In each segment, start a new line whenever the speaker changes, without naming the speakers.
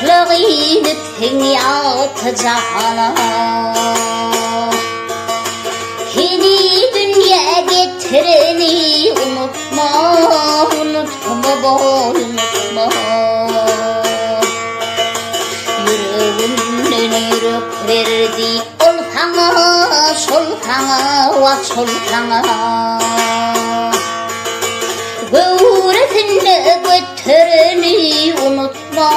Lağını teni atacağına Yeni dünya getireni unutma, unutma boy unutma Yüreğinden yürek verdi ol kana, sol kana, va sol kana Gövretinde götüreni unutma,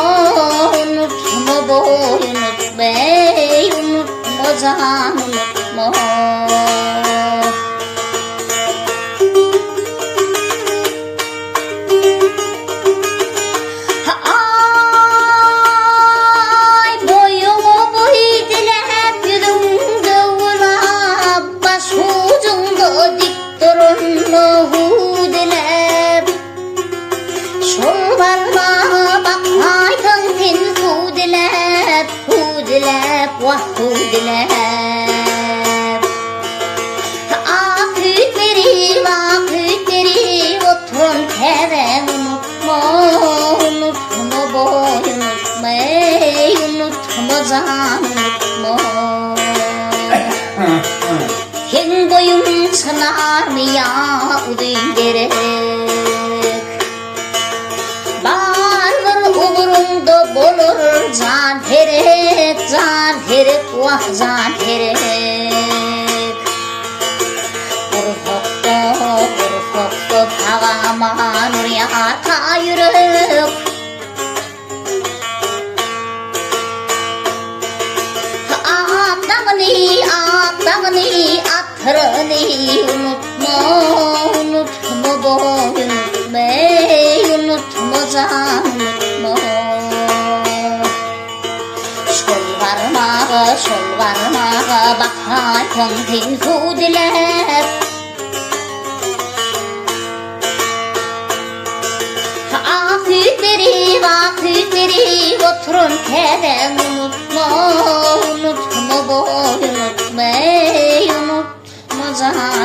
unutma boy unutma, unutma can unutma Ay boyumu boydiler yüzüm kıvırap baş ucunda dik durun hudiler Şol barma bakmaydan sen hudiler, hudiler, vah hudiler Akıtleri oturun kere unutma, unutma boy unutma, unutma can unutma Hen boyun çınar mı ya udülerek Vardır umurumda bulur can terek, vah can terek Burfokta tağama nur yağarta yürek Aklını, atırını unutma, unutma boy unutma, unutma can unutma Şol varma, bakarken sen hudiler Akıtleri oturun kere unutma, unutma boy unutma, unutma can